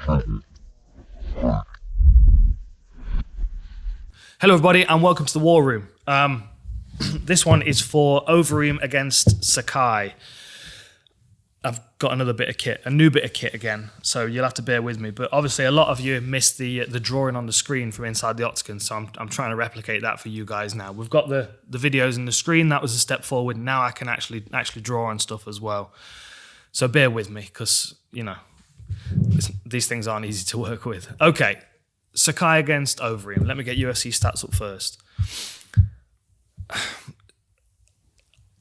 Hello, everybody, and welcome to the War Room. This one is for Overeem against Sakai. I've got another bit of kit, a new bit of kit again, so you'll have to bear with me. But obviously, a lot of you missed the drawing on the screen from inside the octagon, so I'm trying to replicate that for you guys now. We've got the videos in the screen. That was a step forward. Now I can actually draw on stuff as well. So bear with me, because these things aren't easy to work with. Okay. Sakai against Overeem. Let me get Ufc Stats up first.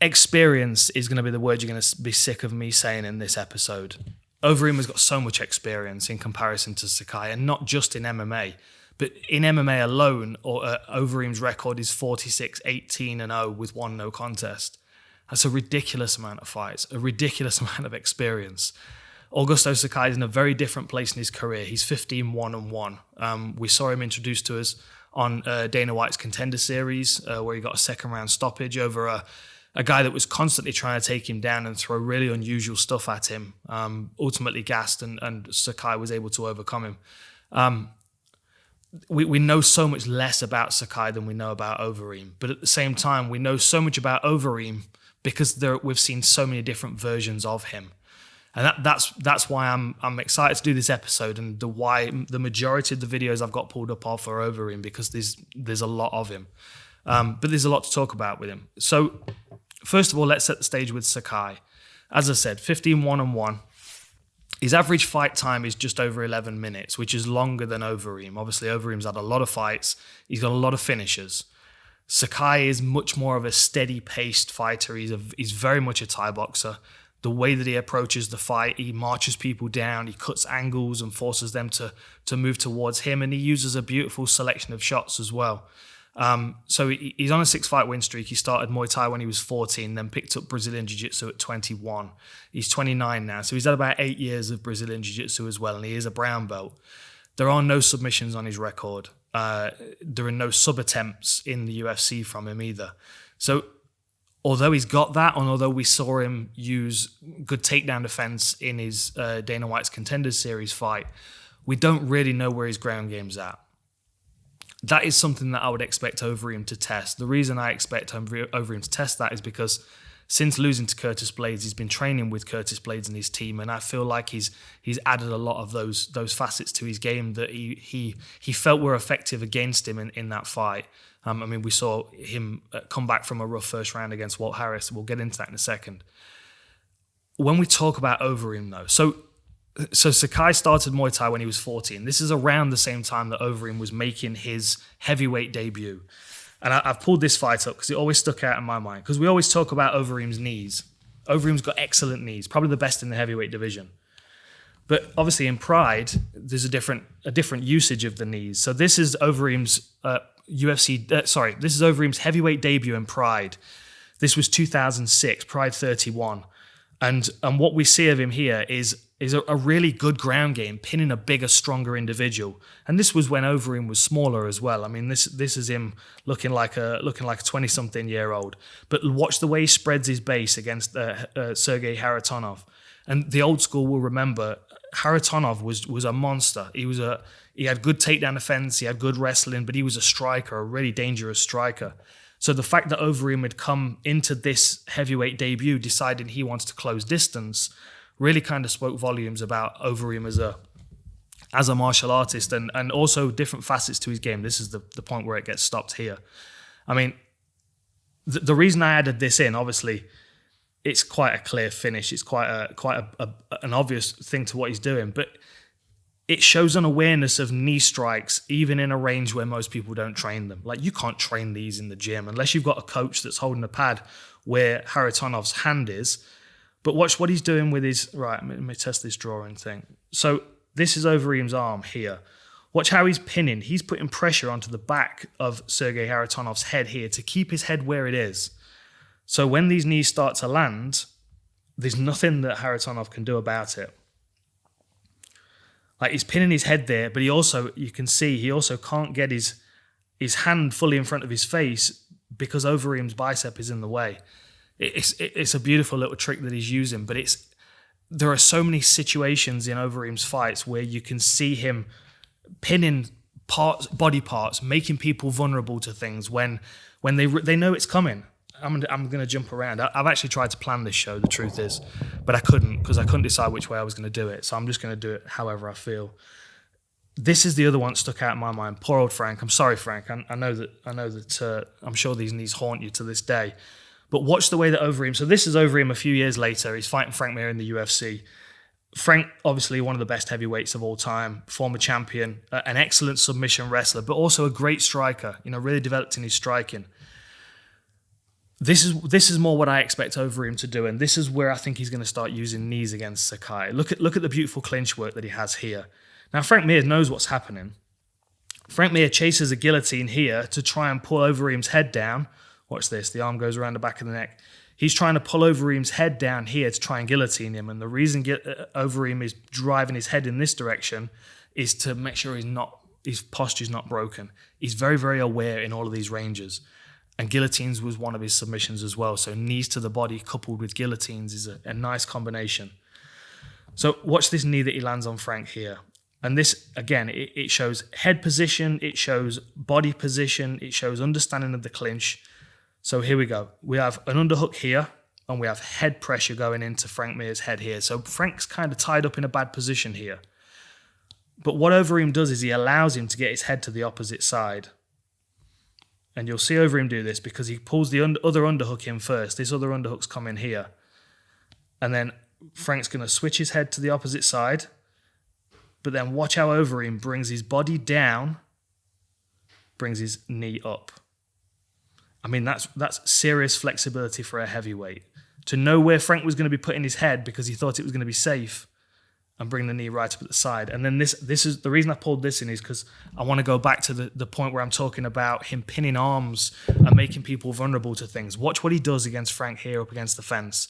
Experience is going to be the word you're going to be sick of me saying in this episode. Overeem has got so much experience in comparison to Sakai, and not just in MMA, but in MMA alone, Overeem's record is 46-18-0 with one no contest. That's a ridiculous amount of fights, a ridiculous amount of experience. Augusto Sakai is in a very different place in his career. He's 15-1-1. We saw him introduced to us on Dana White's Contender Series, where he got a second round stoppage over a guy that was constantly trying to take him down and throw really unusual stuff at him. Ultimately gassed, and Sakai was able to overcome him. We know so much less about Sakai than we know about Overeem, but at the same time, we know so much about Overeem because we've seen so many different versions of him. And that's why I'm excited to do this episode, and why the majority of the videos I've got pulled up are for Overeem, because there's a lot of him. But there's a lot to talk about with him. So first of all, let's set the stage with Sakai. As I said, 15-1-1. His average fight time is just over 11 minutes, which is longer than Overeem. Obviously, Overeem's had a lot of fights. He's got a lot of finishers. Sakai is much more of a steady-paced fighter. He's very much a Thai boxer. The way that he approaches the fight, he marches people down, he cuts angles and forces them to move towards him, and he uses a beautiful selection of shots as well. So he's on a 6-fight win streak. He started Muay Thai when he was 14, then picked up Brazilian Jiu-Jitsu at 21. He's 29 now, so he's had about 8 years of Brazilian Jiu-Jitsu as well, and he is a brown belt. There are no submissions on his record. There are no sub-attempts in the UFC from him either. So although he's got that, and although we saw him use good takedown defense in his Dana White's Contender Series fight, we don't really know where his ground game's at. That is something that I would expect Overeem to test. The reason I expect Overeem to test that is because since losing to Curtis Blades, he's been training with Curtis Blades and his team, and I feel like he's added a lot of those facets to his game that he felt were effective against him in that fight. I mean, we saw him come back from a rough first round against Walt Harris. We'll get into that in a second. When we talk about Overeem, though, so Sakai started Muay Thai when he was 14. This is around the same time that Overeem was making his heavyweight debut. And I've pulled this fight up because it always stuck out in my mind, because we always talk about Overeem's knees. Overeem's got excellent knees, probably the best in the heavyweight division. But obviously in Pride, there's a different usage of the knees. So this is Overeem's this is Overeem's heavyweight debut in Pride. This was 2006, Pride 31. And what we see of him here is a really good ground game, pinning a bigger, stronger individual. And this was when Overeem was smaller as well. I mean, this is him looking like a 20-something-year-old. But watch the way he spreads his base against Sergey Haratonov. And the old school will remember Haratonov was a monster. He had good takedown defense, he had good wrestling, but he was a striker, a really dangerous striker. So the fact that Overeem had come into this heavyweight debut deciding he wants to close distance really kind of spoke volumes about Overeem as a martial artist, and also different facets to his game. This is the point where it gets stopped here. I mean, the reason I added this in, obviously, it's quite a clear finish. It's quite an obvious thing to what he's doing, but it shows an awareness of knee strikes, even in a range where most people don't train them. Like, you can't train these in the gym unless you've got a coach that's holding a pad where Haratonov's hand is. But watch what he's doing with his... Right, let me test this drawing thing. So this is Overeem's arm here. Watch how he's pinning. He's putting pressure onto the back of Sergey Haratonov's head here to keep his head where it is. So when these knees start to land, there's nothing that Haratonov can do about it. Like, he's pinning his head there, but you can see he also can't get his hand fully in front of his face because Overeem's bicep is in the way. It's a beautiful little trick that he's using, but there are so many situations in Overeem's fights where you can see him pinning body parts, making people vulnerable to things when they know it's coming. I'm going to jump around. I've actually tried to plan this show, the truth is, but I couldn't because I couldn't decide which way I was going to do it. So I'm just going to do it however I feel. This is the other one that stuck out in my mind. Poor old Frank. I'm sorry, Frank. I know that. I'm sure these knees haunt you to this day. But watch the way that Overeem. So this is Overeem a few years later. He's fighting Frank Mir in the UFC. Frank, obviously one of the best heavyweights of all time, former champion, an excellent submission wrestler, but also a great striker. Really developed in his striking. This is more what I expect Overeem to do, and this is where I think he's going to start using knees against Sakai. Look at the beautiful clinch work that he has here. Now, Frank Mir knows what's happening. Frank Mir chases a guillotine here to try and pull Overeem's head down. Watch this. The arm goes around the back of the neck. He's trying to pull Overeem's head down here to try and guillotine him. And the reason Overeem is driving his head in this direction is to make sure his posture's not broken. He's very, very aware in all of these ranges. And guillotines was one of his submissions as well. So knees to the body coupled with guillotines is a nice combination. So watch this knee that he lands on Frank here. And this, again, it shows head position, it shows body position, it shows understanding of the clinch. So here we go. We have an underhook here, and we have head pressure going into Frank Mir's head here. So Frank's kind of tied up in a bad position here. But what Overeem does is he allows him to get his head to the opposite side. And you'll see Overeem do this because he pulls the other underhook in first. This other underhook's come in here. And then Frank's going to switch his head to the opposite side. But then watch how Overeem brings his body down, brings his knee up. I mean, that's serious flexibility for a heavyweight. To know where Frank was going to be putting his head because he thought it was going to be safe and bring the knee right up at the side. And then this is the reason I pulled this in is because I want to go back to the point where I'm talking about him pinning arms and making people vulnerable to things. Watch what he does against Frank here up against the fence.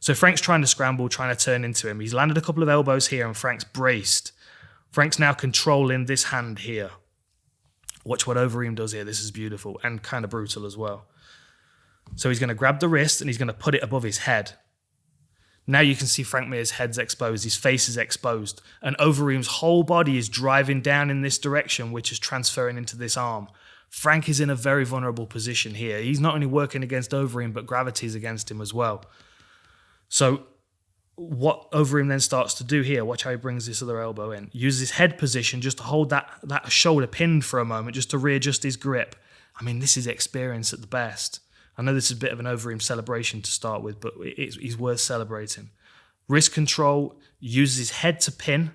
So Frank's trying to scramble, trying to turn into him. He's landed a couple of elbows here and Frank's braced. Frank's now controlling this hand here. Watch what Overeem does here. This is beautiful and kind of brutal as well. So he's going to grab the wrist and he's going to put it above his head. Now you can see Frank Mir's head's exposed. His face is exposed. And Overeem's whole body is driving down in this direction, which is transferring into this arm. Frank is in a very vulnerable position here. He's not only working against Overeem, but gravity is against him as well. So what Overeem then starts to do here, watch how he brings this other elbow in. Uses his head position just to hold that shoulder pinned for a moment, just to readjust his grip. I mean, this is experience at the best. I know this is a bit of an Overeem celebration to start with, but he's worth celebrating. Wrist control, uses his head to pin.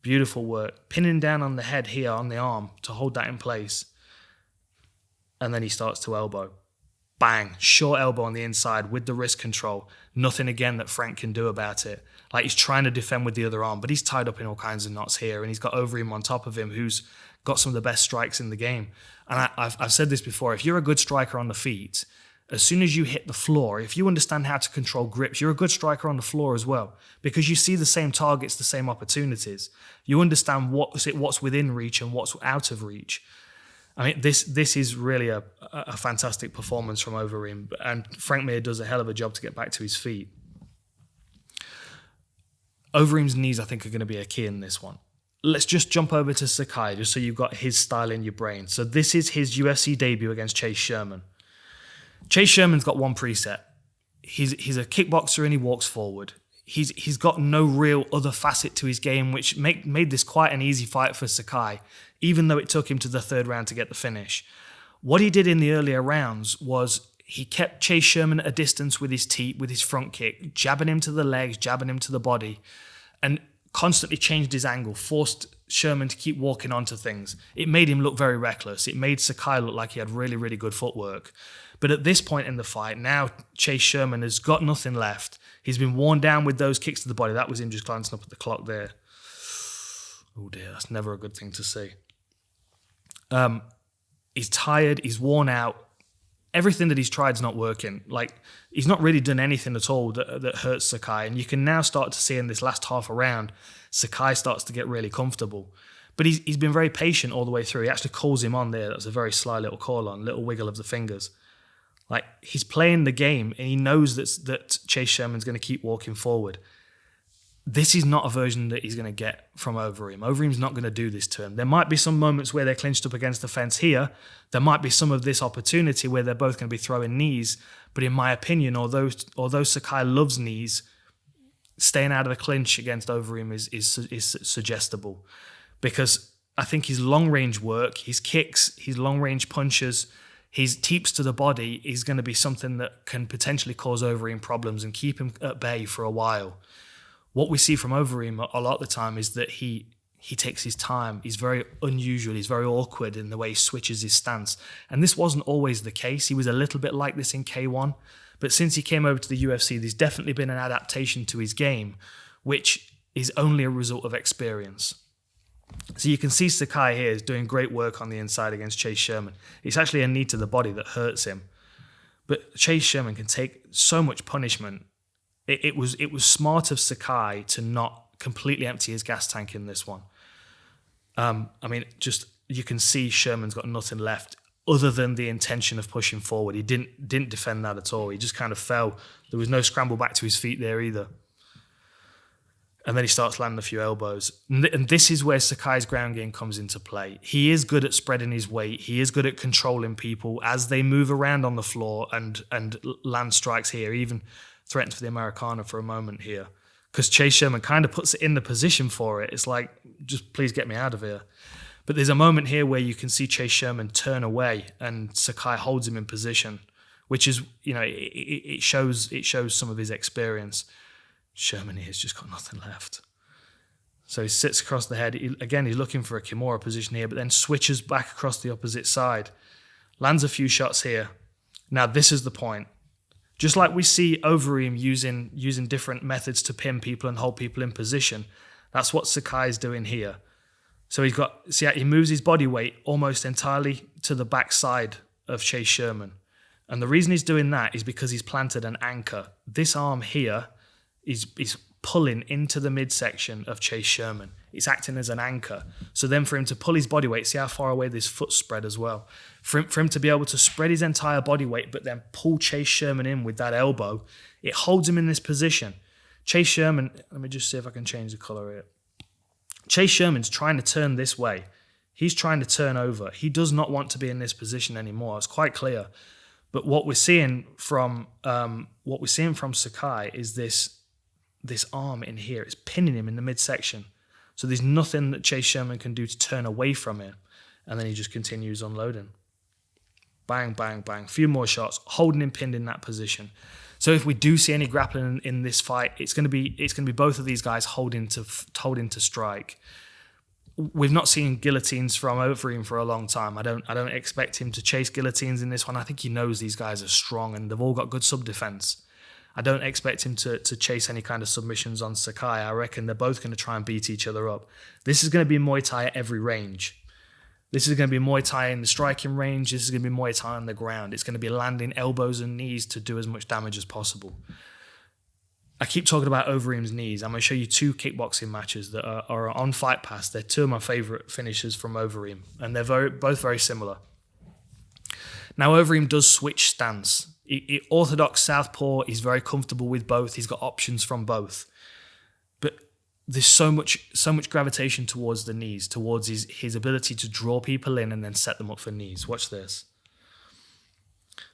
Beautiful work. Pinning down on the head here, on the arm, to hold that in place. And then he starts to elbow. Bang, short elbow on the inside with the wrist control. Nothing again that Frank can do about it. Like he's trying to defend with the other arm, but he's tied up in all kinds of knots here, and he's got Overeem on top of him, who's got some of the best strikes in the game. And I've said this before, if you're a good striker on the feet, as soon as you hit the floor, if you understand how to control grips, you're a good striker on the floor as well, because you see the same targets, the same opportunities. You understand what's within reach and what's out of reach. I mean, this is really a fantastic performance from Overeem, and Frank Mir does a hell of a job to get back to his feet. Overeem's knees, I think, are going to be a key in this one. Let's just jump over to Sakai, just so you've got his style in your brain. So this is his UFC debut against Chase Sherman. Chase Sherman's got one preset. He's a kickboxer and he walks forward. He's got no real other facet to his game, which made this quite an easy fight for Sakai, even though it took him to the third round to get the finish. What he did in the earlier rounds was he kept Chase Sherman at a distance with his teeth, with his front kick, jabbing him to the legs, jabbing him to the body, and constantly changed his angle, forced Sherman to keep walking onto things. It made him look very reckless. It made Sakai look like he had really, really good footwork. But at this point in the fight, now Chase Sherman has got nothing left. He's been worn down with those kicks to the body. That was him just glancing up at the clock there. Oh dear, that's never a good thing to see. He's tired, he's worn out. Everything that he's tried is not working. Like, he's not really done anything at all that hurts Sakai. And you can now start to see in this last half a round, Sakai starts to get really comfortable. But he's been very patient all the way through. He actually calls him on there. That was a very sly little call on, little wiggle of the fingers. Like, he's playing the game and he knows that Chase Sherman's going to keep walking forward. this is not a version that he's going to get from Overeem. Overeem's not going to do this to him. There might be some moments where they're clinched up against the fence here. There might be some of this opportunity where they're both going to be throwing knees. But in my opinion, although Sakai loves knees, staying out of the clinch against Overeem is suggestible. Because I think his long-range work, his kicks, his long-range punches, his teeps to the body is going to be something that can potentially cause Overeem problems and keep him at bay for a while. What we see from Overeem a lot of the time is that he takes his time. He's very unusual. He's very awkward in the way he switches his stance. And this wasn't always the case. He was a little bit like this in K1. But since he came over to the UFC, there's definitely been an adaptation to his game, which is only a result of experience. So you can see Sakai here is doing great work on the inside against Chase Sherman. It's actually a knee to the body that hurts him. But Chase Sherman can take so much punishment. It was smart of Sakai to not completely empty his gas tank in this one. Just you can see Sherman's got nothing left other than the intention of pushing forward. He didn't defend that at all. He just kind of fell. There was no scramble back to his feet there either. And then he starts landing a few elbows. And this is where Sakai's ground game comes into play. He is good at spreading his weight. He is good at controlling people as they move around on the floor and land strikes here. He even threatens for the Americana for a moment here. Because Chase Sherman kind of puts it in the position for it. It's like, just please get me out of here. But there's a moment here where you can see Chase Sherman turn away and Sakai holds him in position, which is, it shows some of his experience. Sherman here's just got nothing left. So he sits across the head. He's looking for a Kimura position here, but then switches back across the opposite side. Lands a few shots here. Now, this is the point. Just like we see Overeem using different methods to pin people and hold people in position, that's what Sakai is doing here. So he moves his body weight almost entirely to the back side of Chase Sherman. And the reason he's doing that is because he's planted an anchor. This arm here is pulling into the midsection of Chase Sherman. It's acting as an anchor. So then for him to pull his body weight, see how far away this foot spread as well. For him to be able to spread his entire body weight, but then pull Chase Sherman in with that elbow, it holds him in this position. Chase Sherman, let me just see if I can change the color here. Chase Sherman's trying to turn this way. He's trying to turn over. He does not want to be in this position anymore. It's quite clear. But what we're seeing from Sakai is this arm in here. It's pinning him in the midsection. So there's nothing that Chase Sherman can do to turn away from it. And then he just continues unloading. Bang, bang, bang. A few more shots, holding him pinned in that position. So if we do see any grappling in this fight, it's going to be both of these guys holding to strike. We've not seen guillotines from Overeem for a long time. I don't expect him to chase guillotines in this one. I think he knows these guys are strong and they've all got good sub-defense. I don't expect him to chase any kind of submissions on Sakai. I reckon they're both going to try and beat each other up. This is going to be Muay Thai at every range. This is going to be Muay Thai in the striking range. This is going to be Muay Thai on the ground. It's going to be landing elbows and knees to do as much damage as possible. I keep talking about Overeem's knees. I'm going to show you two kickboxing matches that are on Fight Pass. They're two of my favorite finishes from Overeem, and they're both very similar. Now, Overeem does switch stance. Orthodox southpaw, he's very comfortable with both. He's got options from both. But there's so much gravitation towards the knees, towards his ability to draw people in and then set them up for knees. Watch this.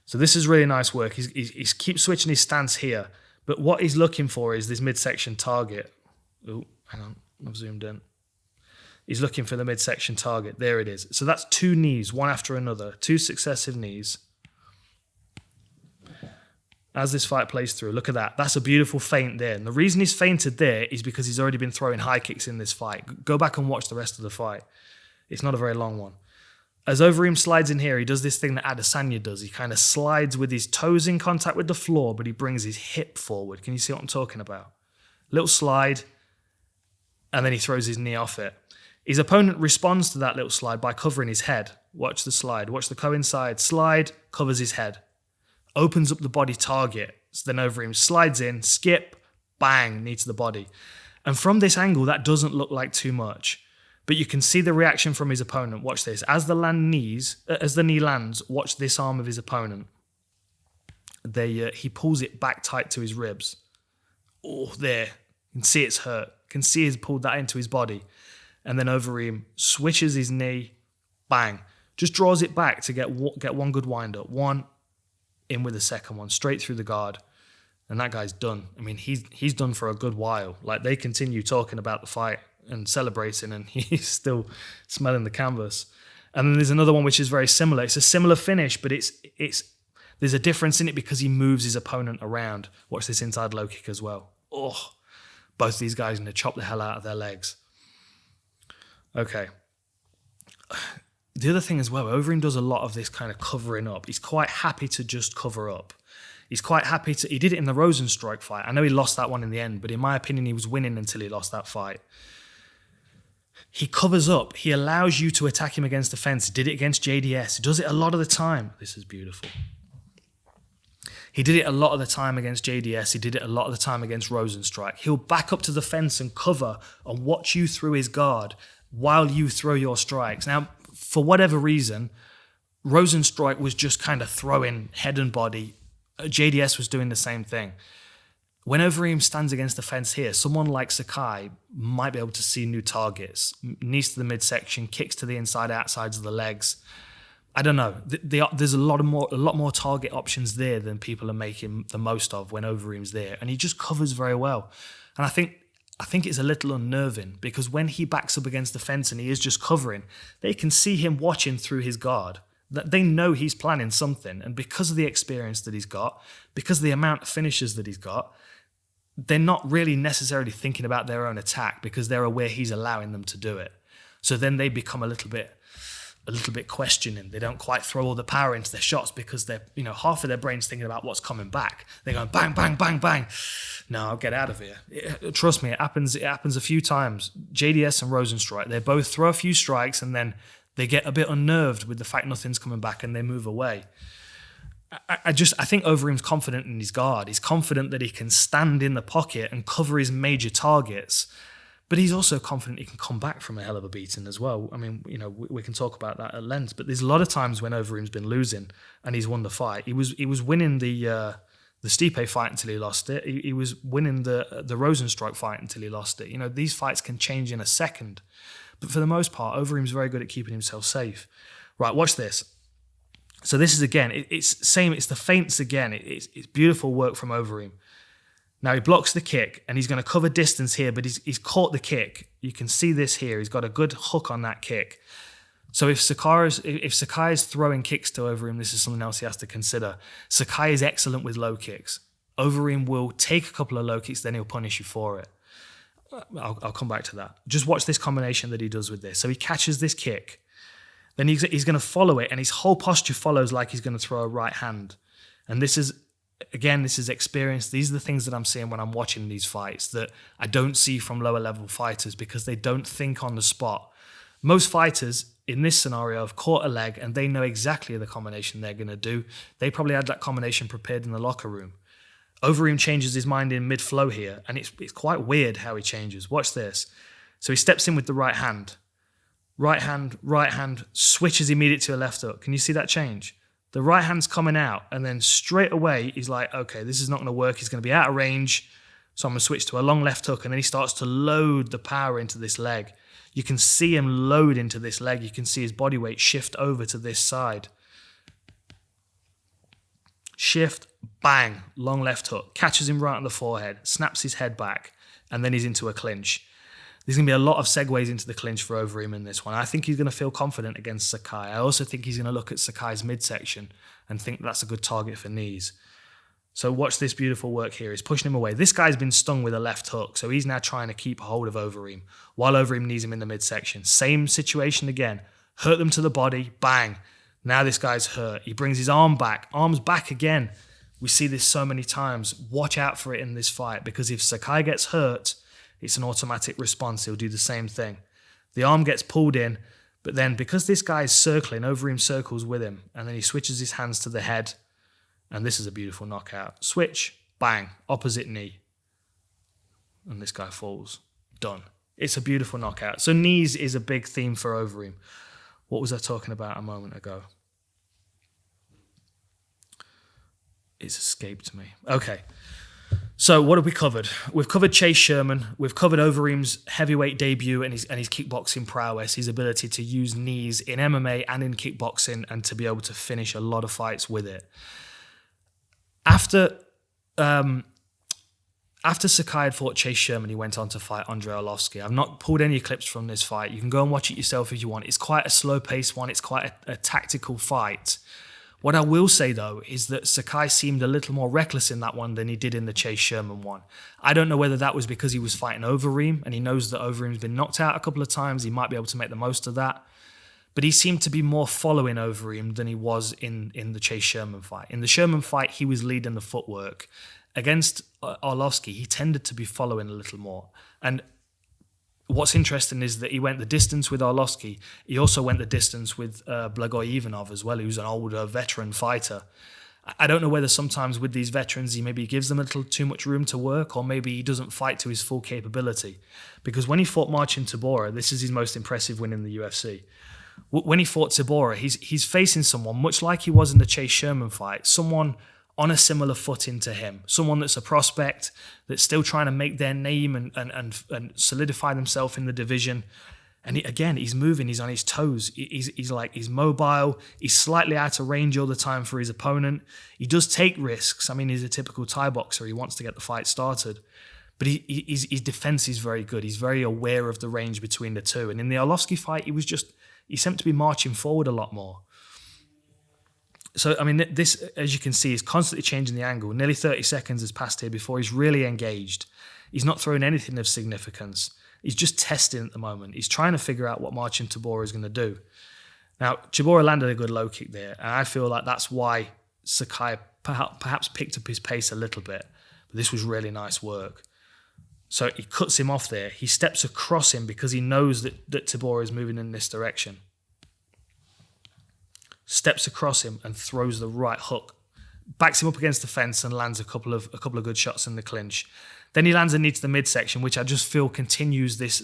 So this is really nice work. He keeps switching his stance here, but what he's looking for is this midsection target. Oh, hang on, I've zoomed in. He's looking for the midsection target. There it is. So that's two knees, one after another, two successive knees. As this fight plays through, look at that. That's a beautiful feint there. And the reason he's feinted there is because he's already been throwing high kicks in this fight. Go back and watch the rest of the fight. It's not a very long one. As Overeem slides in here, he does this thing that Adesanya does. He kind of slides with his toes in contact with the floor, but he brings his hip forward. Can you see what I'm talking about? Little slide, and then he throws his knee off it. His opponent responds to that little slide by covering his head. Watch the slide. Watch the coincide. Slide, covers his head. Opens up the body target. So then Overeem slides in, skip, bang, knee to the body. And from this angle, that doesn't look like too much. But you can see the reaction from his opponent. Watch this. As the knee lands, watch this arm of his opponent. He pulls it back tight to his ribs. Oh, there. You can see it's hurt. You can see he's pulled that into his body. And then Overeem switches his knee, bang, just draws it back to get one good wind up. One, in with the second one, straight through the guard. And that guy's done. I mean, he's done for a good while. Like, they continue talking about the fight and celebrating, and he's still smelling the canvas. And then there's another one which is very similar. It's a similar finish, but it's there's a difference in it because he moves his opponent around. Watch this inside low kick as well. Oh, both these guys are going to chop the hell out of their legs. Okay. The other thing as well, Overeem does a lot of this kind of covering up. He's quite happy to just cover up. He's quite happy to... He did it in the Rosenstrike fight. I know he lost that one in the end, but in my opinion, he was winning until he lost that fight. He covers up. He allows you to attack him against the fence. He did it against JDS. He does it a lot of the time. This is beautiful. He did it a lot of the time against JDS. He did it a lot of the time against Rosenstrike. He'll back up to the fence and cover and watch you through his guard while you throw your strikes. Now, for whatever reason, Rosenstrike was just kind of throwing head and body. JDS was doing the same thing. When Overeem stands against the fence here, someone like Sakai might be able to see new targets. Knees to the midsection, kicks to the inside, outsides of the legs. I don't know. There's a lot more target options there than people are making the most of when Overeem's there, and he just covers very well. And I think it's a little unnerving because when he backs up against the fence and he is just covering, they can see him watching through his guard. That they know he's planning something, and because of the experience that he's got, because of the amount of finishes that he's got, they're not really necessarily thinking about their own attack because they're aware he's allowing them to do it. So then they become a little bit questioning. They don't quite throw all the power into their shots because they're, half of their brain's thinking about what's coming back. They're going bang, bang, bang, bang. No, I'll get out of here. Trust me, it happens a few times. JDS and Rosenstrike, they both throw a few strikes and then they get a bit unnerved with the fact nothing's coming back and they move away. I think Overeem's confident in his guard. He's confident that he can stand in the pocket and cover his major targets, but he's also confident he can come back from a hell of a beating as well. I mean, we can talk about that at length, but there's a lot of times when Overeem's been losing and he's won the fight. He was winning the Stipe fight until he lost it. He was winning the Rosenstrike fight until he lost it. These fights can change in a second, but for the most part, Overeem's very good at keeping himself safe. Right, watch this. So this is, again, it's the feints again. It's beautiful work from Overeem. Now he blocks the kick and he's going to cover distance here, but he's caught the kick. You can see this here. He's got a good hook on that kick. So if Sakai is throwing kicks to Overeem, this is something else he has to consider. Sakai is excellent with low kicks. Overeem will take a couple of low kicks, then he'll punish you for it. I'll come back to that. Just watch this combination that he does with this. So he catches this kick. Then he's going to follow it, and his whole posture follows like he's going to throw a right hand. And this is experience. These are the things that I'm seeing when I'm watching these fights that I don't see from lower level fighters because they don't think on the spot. Most fighters in this scenario have caught a leg and they know exactly the combination they're going to do. They probably had that combination prepared in the locker room. Overeem changes his mind in mid-flow here, and it's quite weird how he changes. Watch this. So he steps in with the right hand. Right hand, switches immediately to a left hook. Can you see that change? The right hand's coming out, and then straight away, he's like, okay, this is not going to work. He's going to be out of range, so I'm going to switch to a long left hook, and then he starts to load the power into this leg. You can see him load into this leg. You can see his body weight shift over to this side. Shift, bang, long left hook. Catches him right on the forehead, snaps his head back, and then he's into a clinch. There's going to be a lot of segues into the clinch for Overeem in this one. I think he's going to feel confident against Sakai. I also think he's going to look at Sakai's midsection and think that's a good target for knees. So watch this beautiful work here. He's pushing him away. This guy's been stung with a left hook, so he's now trying to keep hold of Overeem while Overeem knees him in the midsection. Same situation again. Hurt them to the body, bang. Now this guy's hurt. He brings his arm back. Arms back again. We see this so many times. Watch out for it in this fight because if Sakai gets hurt, it's an automatic response. He'll do the same thing. The arm gets pulled in, but then because this guy's circling, Overeem circles with him, and then he switches his hands to the head, and this is a beautiful knockout. Switch, bang, opposite knee. And this guy falls. Done. It's a beautiful knockout. So knees is a big theme for Overeem. What was I talking about a moment ago? It's escaped me. Okay. So what have we covered? We've covered Chase Sherman. We've covered Overeem's heavyweight debut and his kickboxing prowess, his ability to use knees in MMA and in kickboxing and to be able to finish a lot of fights with it. After Sakai had fought Chase Sherman, he went on to fight Andrei Arlovski. I've not pulled any clips from this fight. You can go and watch it yourself if you want. It's quite a slow-paced one. It's quite a tactical fight. What I will say, though, is that Sakai seemed a little more reckless in that one than he did in the Chase Sherman one. I don't know whether that was because he was fighting Overeem and he knows that Overeem's been knocked out a couple of times. He might be able to make the most of that. But he seemed to be more following Overeem than he was in the Chase Sherman fight. In the Sherman fight, he was leading the footwork. Against Arlovski, he tended to be following a little more. And what's interesting is that he went the distance with Arlovski. He also went the distance with Blagoy Ivanov as well, who's an older veteran fighter. I don't know whether sometimes with these veterans, he maybe gives them a little too much room to work, or maybe he doesn't fight to his full capability. Because when he fought Marcin Tybura, this is his most impressive win in the UFC. When he fought Tybura, he's facing someone, much like he was in the Chase Sherman fight, someone on a similar footing to him, someone that's a prospect, that's still trying to make their name and solidify themselves in the division. And he's moving, he's on his toes, he's mobile, he's slightly out of range all the time for his opponent. He does take risks. I mean, he's a typical Thai boxer, he wants to get the fight started. But his defense is very good. He's very aware of the range between the two. And in the Arlovski fight, he seemed to be marching forward a lot more. So, I mean, this, as you can see, is constantly changing the angle. Nearly 30 seconds has passed here before he's really engaged. He's not throwing anything of significance. He's just testing at the moment. He's trying to figure out what Marcin Tybura is going to do. Now, Tybura landed a good low kick there, and I feel like that's why Sakai perhaps picked up his pace a little bit. But this was really nice work. So he cuts him off there. He steps across him because he knows that Tybura is moving in this direction. Steps across him and throws the right hook, backs him up against the fence and lands a couple of good shots in the clinch. Then he lands a knee to the midsection, which I just feel continues this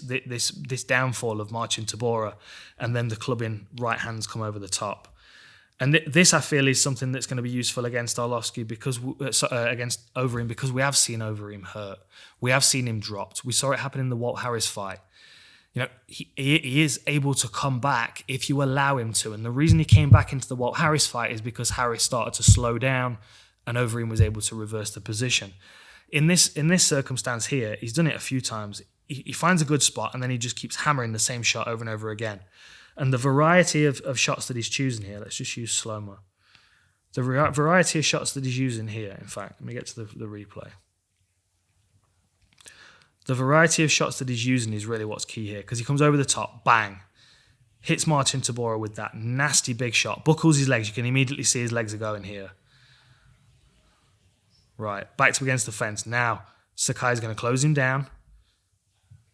downfall of Marcin Tybura, and then the clubbing right hands come over the top. And this, I feel, is something that's going to be useful against Arlovski against Overeem, because we have seen Overeem hurt. We have seen him dropped. We saw it happen in the Walt Harris fight. You know, he is able to come back if you allow him to. And the reason he came back into the Walt Harris fight is because Harris started to slow down and Overeem was able to reverse the position. In this circumstance here, he's done it a few times. He finds a good spot and then he just keeps hammering the same shot over and over again. And the variety of shots that he's choosing here, let's just use slow-mo. The variety of shots that he's using here, in fact, let me get to the replay. The variety of shots that he's using is really what's key here, because he comes over the top, bang, hits Marcin Tybura with that nasty big shot, buckles his legs. You can immediately see his legs are going here. Right, back to against the fence. Now, Sakai's going to close him down,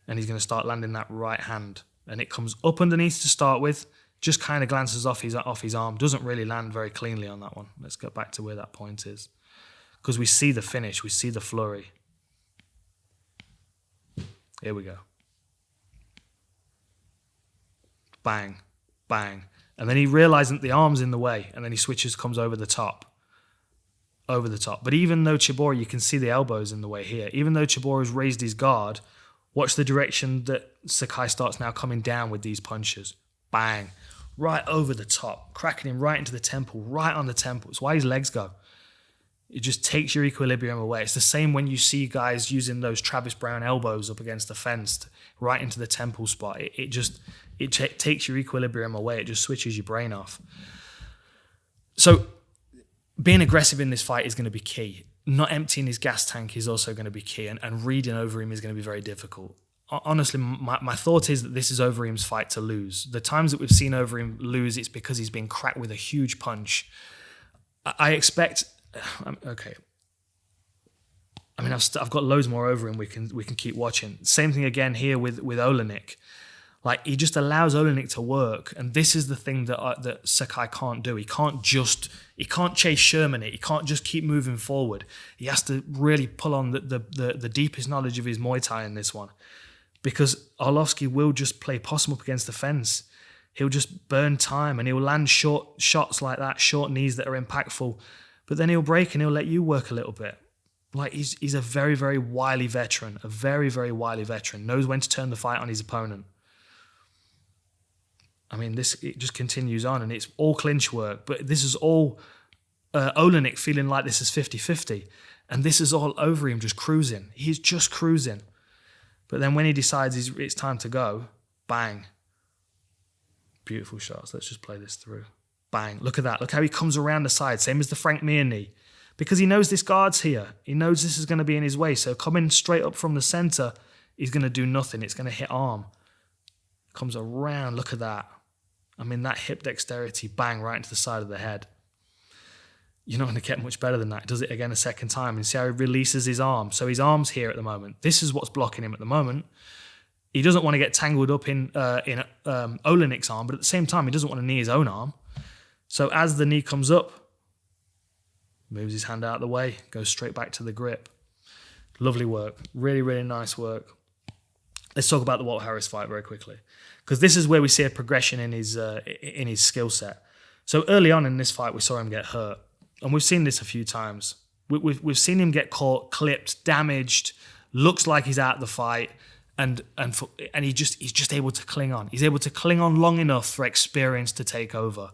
and he's going to start landing that right hand. And it comes up underneath to start with, just kind of glances off his arm, doesn't really land very cleanly on that one. Let's get back to where that point is. Because we see the finish, we see the flurry. Here we go. Bang, bang. And then he realizes that the arm's in the way, and then he switches, comes over the top. Over the top. But even though Tybura, you can see the elbows in the way here, even though Tybura's raised his guard, watch the direction that Sakai starts now coming down with these punches. Bang. Right over the top. Cracking him right into the temple, right on the temple. It's why his legs go. It just takes your equilibrium away. It's the same when you see guys using those Travis Brown elbows up against the fence, right into the temple spot. It takes your equilibrium away. It just switches your brain off. So being aggressive in this fight is going to be key. Not emptying his gas tank is also going to be key, and reading Overeem is going to be very difficult. Honestly, my thought is that this is Overeem's fight to lose. The times that we've seen Overeem lose, it's because he's been cracked with a huge punch. I expect... Okay. I mean, I've got loads more Overeem we can keep watching. Same thing again here with Oleinik. Like, he just allows Oleinik to work, and this is the thing that Sakai can't do. He can't chase Sherman it. He can't just keep moving forward. He has to really pull on the deepest knowledge of his Muay Thai in this one, because Arlovski will just play possum up against the fence. He'll just burn time, and he'll land short shots like that, short knees that are impactful, but then he'll break and he'll let you work a little bit. Like he's a very, very wily veteran, knows when to turn the fight on his opponent. I mean, it just continues on, and it's all clinch work, but this is all Olenek feeling like this is 50-50, and this is all Overeem just cruising. He's just cruising. But then when he decides it's time to go, bang. Beautiful shots. Let's just play this through. Bang. Look at that. Look how he comes around the side, same as the Frank Mir knee. Because he knows this guard's here. He knows this is going to be in his way. So coming straight up from the center, he's going to do nothing. It's going to hit arm. Comes around. Look at that. I mean, that hip dexterity, bang, right into the side of the head. You're not going to get much better than that. He does it again a second time, and see how he releases his arm. So his arm's here at the moment. This is what's blocking him at the moment. He doesn't want to get tangled up in Olenek's arm, but at the same time, he doesn't want to knee his own arm. So as the knee comes up, moves his hand out of the way, goes straight back to the grip. Lovely work. Really, really nice work. Let's talk about the Walt Harris fight very quickly, because this is where we see a progression in his skill set. So early on in this fight, we saw him get hurt, and we've seen this a few times. We've seen him get caught, clipped, damaged, looks like he's out of the fight, and he's just able to cling on. He's able to cling on long enough for experience to take over.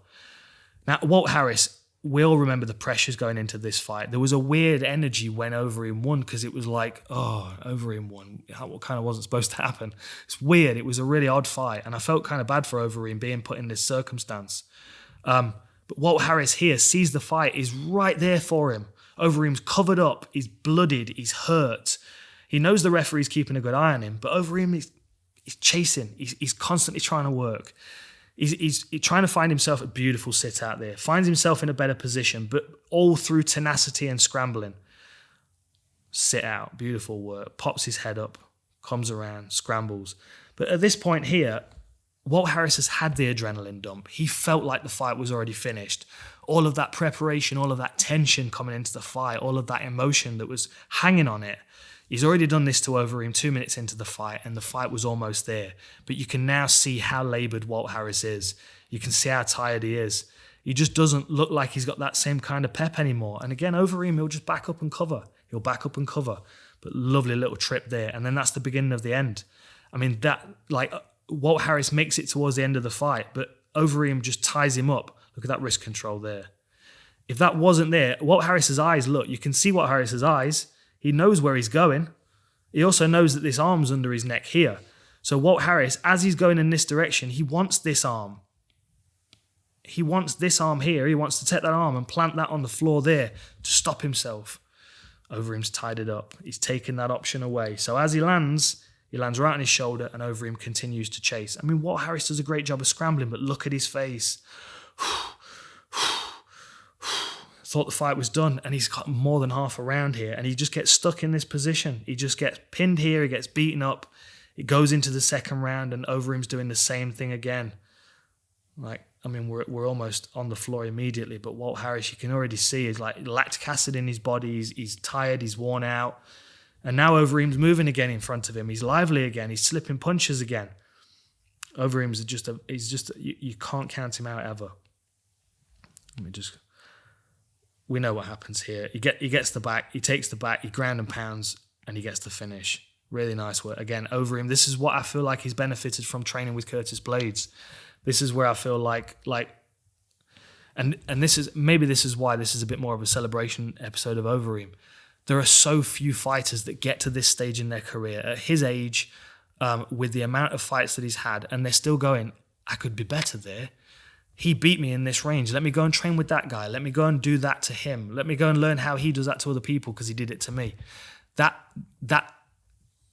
Now, Walt Harris, we all remember the pressures going into this fight. There was a weird energy when Overeem won, because it was like, oh, Overeem won. What kind of wasn't supposed to happen? It's weird. It was a really odd fight, and I felt kind of bad for Overeem being put in this circumstance. But Walt Harris here sees the fight, is right there for him. Overeem's covered up, he's bloodied, he's hurt. He knows the referee's keeping a good eye on him, but Overeem is chasing. He's constantly trying to work. He's trying to find himself a beautiful sit out there, finds himself in a better position, but all through tenacity and scrambling. Sit out, beautiful work, pops his head up, comes around, scrambles. But at this point here, Walt Harris has had the adrenaline dump. He felt like the fight was already finished. All of that preparation, all of that tension coming into the fight, all of that emotion that was hanging on it. He's already done this to Overeem 2 minutes into the fight, and the fight was almost there. But you can now see how laboured Walt Harris is. You can see how tired he is. He just doesn't look like he's got that same kind of pep anymore. And again, Overeem, he'll just back up and cover. He'll back up and cover. But lovely little trip there. And then that's the beginning of the end. I mean, Walt Harris makes it towards the end of the fight, but Overeem just ties him up. Look at that wrist control there. If that wasn't there, Walt Harris's eyes, look, you can see Walt Harris's eyes. He knows where he's going. He also knows that this arm's under his neck here. So Walt Harris, as he's going in this direction, he wants this arm. He wants this arm here. He wants to take that arm and plant that on the floor there to stop himself. Overeem's tied it up. He's taken that option away. So as he lands right on his shoulder, and Overeem continues to chase. I mean, Walt Harris does a great job of scrambling, but look at his face. Thought the fight was done, and he's got more than half a round here, and he just gets stuck in this position. He just gets pinned here, he gets beaten up. It goes into the second round, and Overeem's doing the same thing again. We're almost on the floor immediately, but Walt Harris, you can already see, is like lactic acid in his body. He's tired, he's worn out. And now Overeem's moving again in front of him. He's lively again. He's slipping punches again. Overeem's you can't count him out ever. We know what happens here. He gets the back, he takes the back, he ground and pounds, and he gets the finish. Really nice work. Again, Overeem, this is what I feel like he's benefited from training with Curtis Blades. This is where I feel like and this is why this is a bit more of a celebration episode of Overeem. There are so few fighters that get to this stage in their career at his age, with the amount of fights that he's had, and they're still going, I could be better there. He beat me in this range. Let me go and train with that guy. Let me go and do that to him. Let me go and learn how he does that to other people because he did it to me. That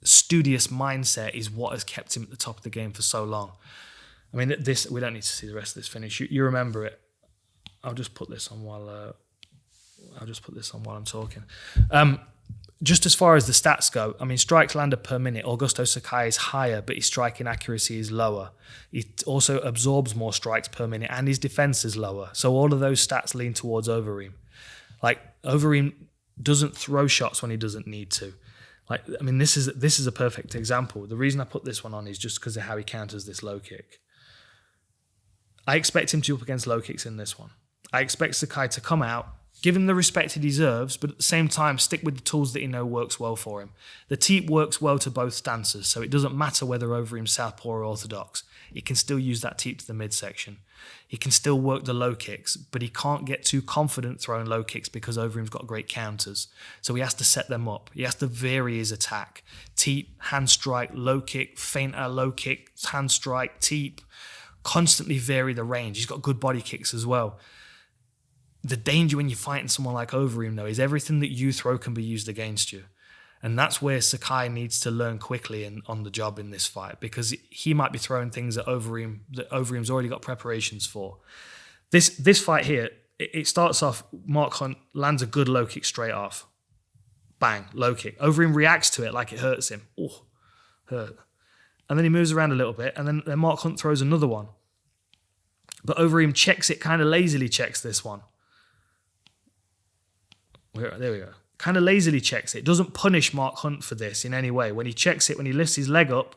studious mindset is what has kept him at the top of the game for so long. I mean, we don't need to see the rest of this finish. You remember it. I'll just put this on while I'm talking. Just as far as the stats go, I mean, strikes landed per minute, Augusto Sakai is higher, but his striking accuracy is lower. He also absorbs more strikes per minute, and his defense is lower. So all of those stats lean towards Overeem. Like, Overeem doesn't throw shots when he doesn't need to. Like, I mean, this is a perfect example. The reason I put this one on is just because of how he counters this low kick. I expect him to be up against low kicks in this one. I expect Sakai to come out, Give him the respect he deserves, but at the same time, stick with the tools that you know works well for him. The teep works well to both stances, so it doesn't matter whether Overeem's southpaw or orthodox. He can still use that teep to the midsection. He can still work the low kicks, but he can't get too confident throwing low kicks because Overeem's got great counters. So he has to set them up. He has to vary his attack. Teep, hand strike, low kick, feinter, low kick, hand strike, teep. Constantly vary the range. He's got good body kicks as well. The danger when you're fighting someone like Overeem, though, is everything that you throw can be used against you. And that's where Sakai needs to learn quickly and on the job in this fight, because he might be throwing things at Overeem's already got preparations for. This fight here, it starts off, Mark Hunt lands a good low kick straight off. Bang, low kick. Overeem reacts to it like it hurts him. Oh, hurt. And then he moves around a little bit, and then Mark Hunt throws another one. But Overeem checks it, kind of lazily checks this one. There we go. Kind of lazily checks it. Doesn't punish Mark Hunt for this in any way. When he checks it, when he lifts his leg up,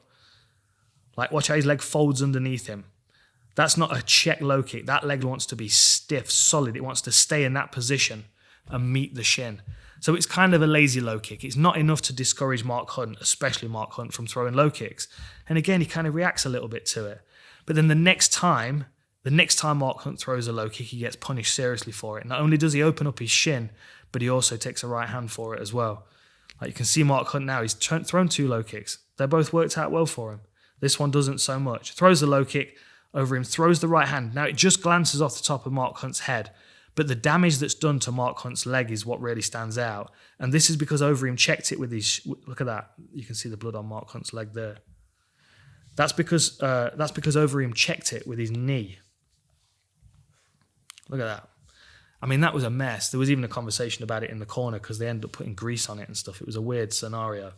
like watch how his leg folds underneath him. That's not a check low kick. That leg wants to be stiff, solid. It wants to stay in that position and meet the shin. So it's kind of a lazy low kick. It's not enough to discourage Mark Hunt, especially Mark Hunt, from throwing low kicks. And again, he kind of reacts a little bit to it. But then the next time Mark Hunt throws a low kick, he gets punished seriously for it. Not only does he open up his shin, but he also takes a right hand for it as well. Like you can see Mark Hunt now, he's thrown 2 low kicks. They both worked out well for him. This one doesn't so much. Throws the low kick, Overeem throws the right hand. Now it just glances off the top of Mark Hunt's head, but the damage that's done to Mark Hunt's leg is what really stands out. And this is because Overeem checked it with his, look at that. You can see the blood on Mark Hunt's leg there. That's because Overeem checked it with his knee. Look at that. I mean, that was a mess. There was even a conversation about it in the corner because they ended up putting grease on it and stuff. It was a weird scenario.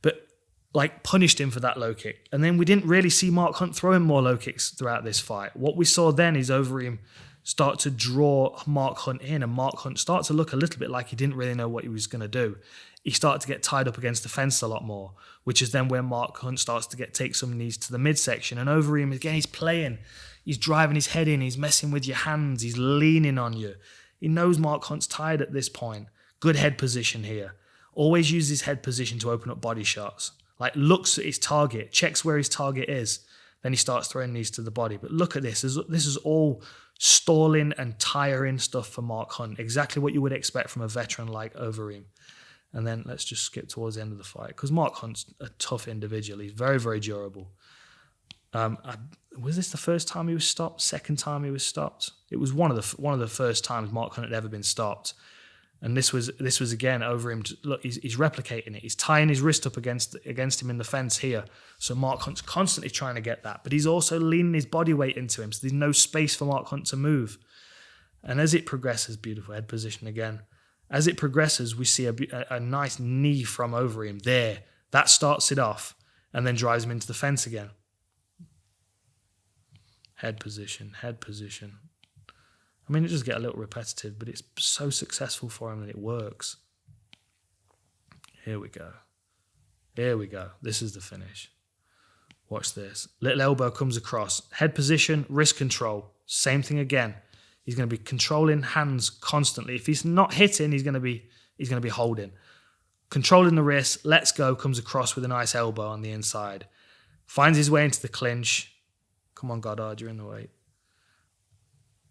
But, like, punished him for that low kick. And then we didn't really see Mark Hunt throwing more low kicks throughout this fight. What we saw then is Overeem start to draw Mark Hunt in, and Mark Hunt start to look a little bit like he didn't really know what he was going to do. He started to get tied up against the fence a lot more, which is then where Mark Hunt starts to take some knees to the midsection. And Overeem, again, he's playing. He's driving his head in. He's messing with your hands. He's leaning on you. He knows Mark Hunt's tired at this point. Good head position here. Always use his head position to open up body shots. Like looks at his target, checks where his target is. Then he starts throwing knees to the body. But look at this. This is all stalling and tiring stuff for Mark Hunt. Exactly what you would expect from a veteran like Overeem. And then let's just skip towards the end of the fight, because Mark Hunt's a tough individual. He's very, very durable. Was this the first time he was stopped? Second time he was stopped? It was one of the first times Mark Hunt had ever been stopped. And this was again Overeem. Look, he's replicating it. He's tying his wrist up against him in the fence here. So Mark Hunt's constantly trying to get that, but he's also leaning his body weight into him. So there's no space for Mark Hunt to move. And as it progresses, beautiful head position again. As it progresses, we see a nice knee from Overeem there. That starts it off and then drives him into the fence again. Head position, head position. I mean, it does get a little repetitive, but it's so successful for him that it works. Here we go. Here we go. This is the finish. Watch this. Little elbow comes across. Head position, wrist control. Same thing again. He's going to be controlling hands constantly. If he's not hitting, he's going to be holding. Controlling the wrist, lets go, comes across with a nice elbow on the inside. Finds his way into the clinch. Come on, Goddard, you're in the way.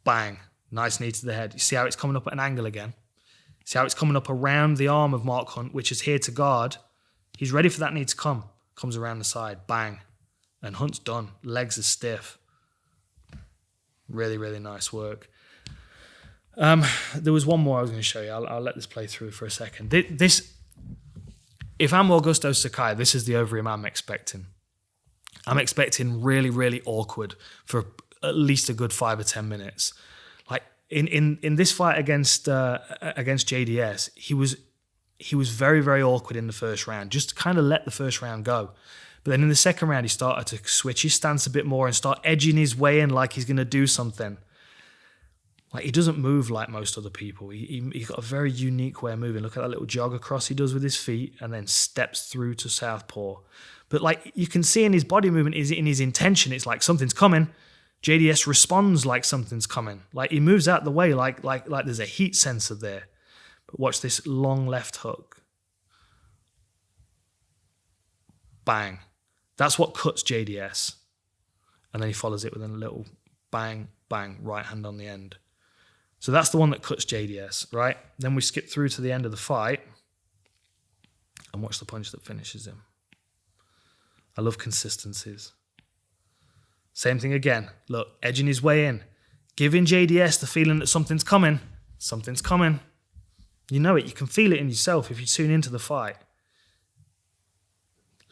Bang. Nice knee to the head. You see how it's coming up at an angle again? See how it's coming up around the arm of Mark Hunt, which is here to guard. He's ready for that knee to come. Comes around the side. Bang. And Hunt's done. Legs are stiff. Really, really nice work. There was one more I was going to show you. I'll let this play through for a second. If I'm Augusto Sakai, this is the Overeem I'm expecting. I'm expecting really, really awkward for at least a good 5 or 10 minutes. Like in this fight against JDS, he was very, very awkward in the first round. Just to kind of let the first round go. But then in the second round, he started to switch his stance a bit more and start edging his way in like he's going to do something. Like he doesn't move like most other people. He's got a very unique way of moving. Look at that little jog across he does with his feet and then steps through to southpaw. But like you can see in his body movement, in his intention, it's like something's coming. JDS responds like something's coming. Like he moves out the way like there's a heat sensor there. But watch this long left hook. Bang. That's what cuts JDS. And then he follows it with a little bang, bang, right hand on the end. So that's the one that cuts JDS, right? Then we skip through to the end of the fight and watch the punch that finishes him. I love consistencies. Same thing again. Look, edging his way in. Giving JDS the feeling that something's coming. Something's coming. You know it. You can feel it in yourself if you tune into the fight.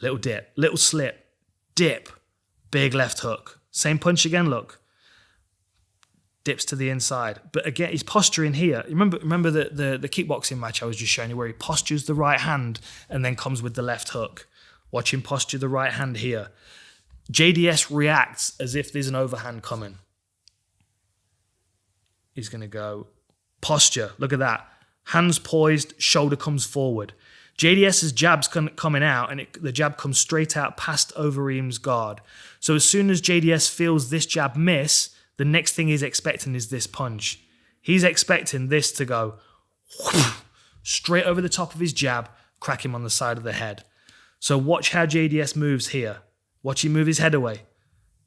Little dip. Little slip. Dip. Big left hook. Same punch again, look. Dips to the inside. But again, he's posturing here. Remember the kickboxing match I was just showing you where he postures the right hand and then comes with the left hook. Watch him posture the right hand here. JDS reacts as if there's an overhand coming. He's going to go posture. Look at that. Hands poised, shoulder comes forward. JDS's jab's coming out and the jab comes straight out past Overeem's guard. So as soon as JDS feels this jab miss, the next thing he's expecting is this punch. He's expecting this to go straight over the top of his jab, crack him on the side of the head. So watch how JDS moves here. Watch him move his head away.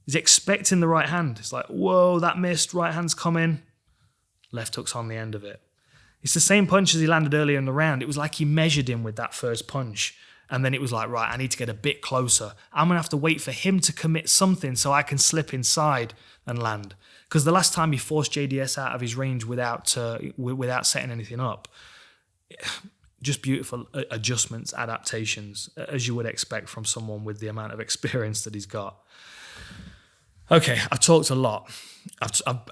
He's expecting the right hand. It's like, whoa, that missed. Right hand's coming. Left hook's on the end of it. It's the same punch as he landed earlier in the round. It was like he measured him with that first punch. And then it was like, right, I need to get a bit closer. I'm going to have to wait for him to commit something so I can slip inside and land. Because the last time he forced JDS out of his range without setting anything up, just beautiful adjustments, adaptations, as you would expect from someone with the amount of experience that he's got. Okay, I've talked a lot.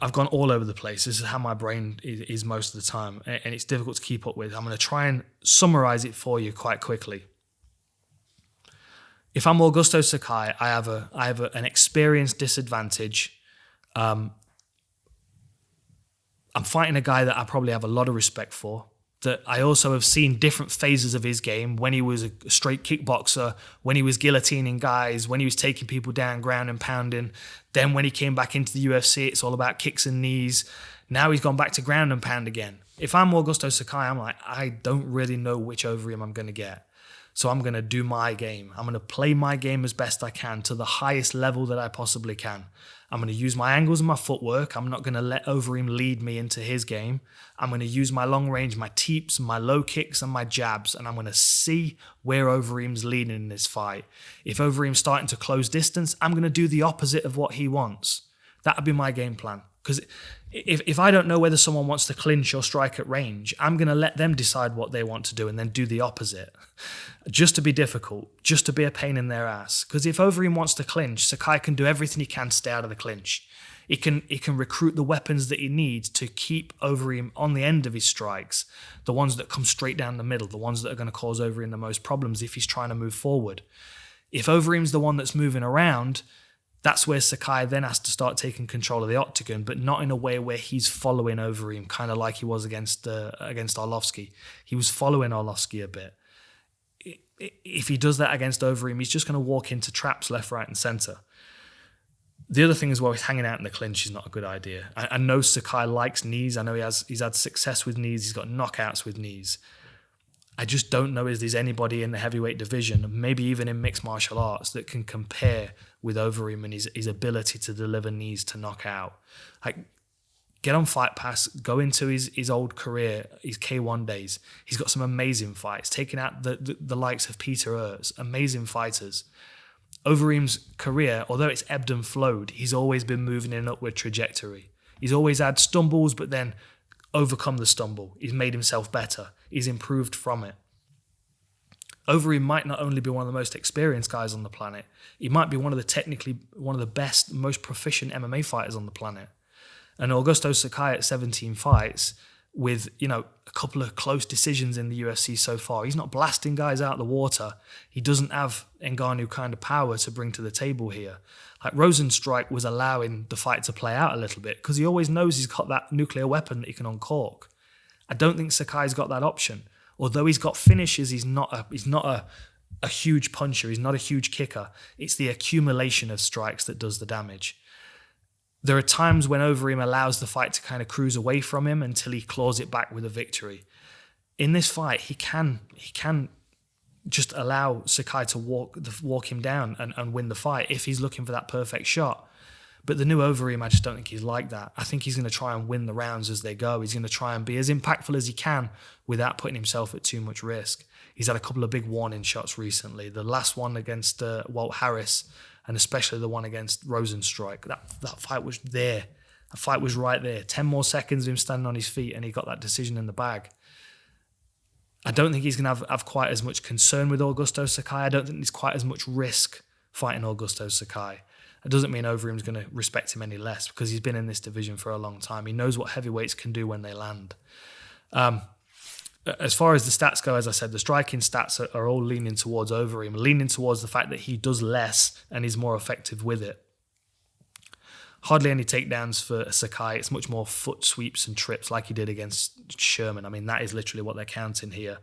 I've gone all over the place. This is how my brain is most of the time, and it's difficult to keep up with. I'm going to try and summarize it for you quite quickly. If I'm Augusto Sakai, I have an experience disadvantage. I'm fighting a guy that I probably have a lot of respect for. That I also have seen different phases of his game, when he was a straight kickboxer, when he was guillotining guys, when he was taking people down, ground and pounding. Then when he came back into the UFC, it's all about kicks and knees. Now he's gone back to ground and pound again. If I'm Augusto Sakai, I'm like, I don't really know which Overeem I'm going to get. So I'm going to do my game. I'm going to play my game as best I can to the highest level that I possibly can. I'm going to use my angles and my footwork. I'm not going to let Overeem lead me into his game. I'm going to use my long range, my teeps, my low kicks and my jabs, and I'm going to see where Overeem's leading in this fight. If Overeem's starting to close distance, I'm going to do the opposite of what he wants. That would be my game plan. Because if I don't know whether someone wants to clinch or strike at range, I'm going to let them decide what they want to do and then do the opposite. Just to be difficult, just to be a pain in their ass. Because if Overeem wants to clinch, Sakai can do everything he can to stay out of the clinch. He can recruit the weapons that he needs to keep Overeem on the end of his strikes, the ones that come straight down the middle, the ones that are going to cause Overeem the most problems if he's trying to move forward. If Overeem's the one that's moving around, that's where Sakai then has to start taking control of the octagon, but not in a way where he's following Overeem, kind of like he was against Arlovski. He was following Arlovski a bit. If he does that against Overeem, he's just going to walk into traps left, right, and center. The other thing as well, he's hanging out in the clinch is not a good idea. I know Sakai likes knees. I know he's had success with knees. He's got knockouts with knees. I just don't know if there's anybody in the heavyweight division, maybe even in mixed martial arts, that can compare with Overeem and his ability to deliver knees to knock out. Like, get on Fight Pass, go into his old career, his K1 days. He's got some amazing fights, taking out the likes of Peter Ertz, amazing fighters. Overeem's career, although it's ebbed and flowed, he's always been moving in an upward trajectory. He's always had stumbles, but then overcome the stumble. He's made himself better. He's improved from it. Overeem might not only be one of the most experienced guys on the planet, he might be one of the best, most proficient MMA fighters on the planet. And Augusto Sakai at 17 fights with, a couple of close decisions in the UFC so far. He's not blasting guys out of the water. He doesn't have Ngannou kind of power to bring to the table here. Like, Rosenstrike was allowing the fight to play out a little bit because he always knows he's got that nuclear weapon that he can uncork. I don't think Sakai's got that option. Although he's got finishes, he's not a huge puncher. He's not a huge kicker. It's the accumulation of strikes that does the damage. There are times when Overeem allows the fight to kind of cruise away from him until he claws it back with a victory. In this fight, he can just allow Sakai to walk him down and win the fight if he's looking for that perfect shot. But the new Overeem, I just don't think he's like that. I think he's going to try and win the rounds as they go. He's going to try and be as impactful as he can without putting himself at too much risk. He's had a couple of big warning shots recently. The last one against Walt Harris, and especially the one against Rosenstrike. That fight was there. That fight was right there. 10 more seconds of him standing on his feet and he got that decision in the bag. I don't think he's going to have quite as much concern with Augusto Sakai. I don't think there's quite as much risk fighting Augusto Sakai. It doesn't mean Overeem's going to respect him any less because he's been in this division for a long time. He knows what heavyweights can do when they land. As far as the stats go, as I said, the striking stats are all leaning towards Overeem, leaning towards the fact that he does less and is more effective with it. Hardly any takedowns for Sakai. It's much more foot sweeps and trips like he did against Sherman. I mean, that is literally what they're counting here.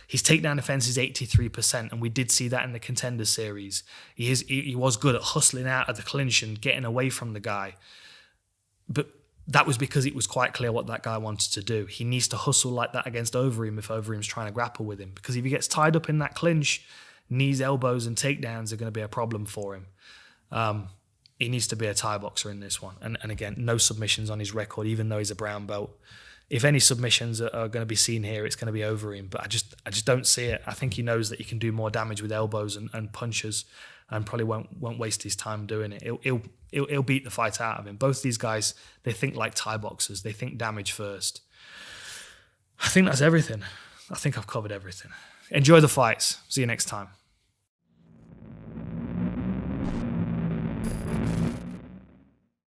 His takedown defense is 83%, and we did see that in the Contender Series. He was good at hustling out of the clinch and getting away from the guy. But that was because it was quite clear what that guy wanted to do. He needs to hustle like that against Overeem if Overeem's trying to grapple with him. Because if he gets tied up in that clinch, knees, elbows, and takedowns are going to be a problem for him. He needs to be a Thai boxer in this one. And again, no submissions on his record, even though he's a brown belt. If any submissions are going to be seen here, it's going to be Overeem. But I just don't see it. I think he knows that he can do more damage with elbows and punches, and probably won't waste his time doing it. He'll beat the fight out of him. Both these guys, they think like Thai boxers. They think damage first. I think that's everything. I think I've covered everything. Enjoy the fights. See you next time.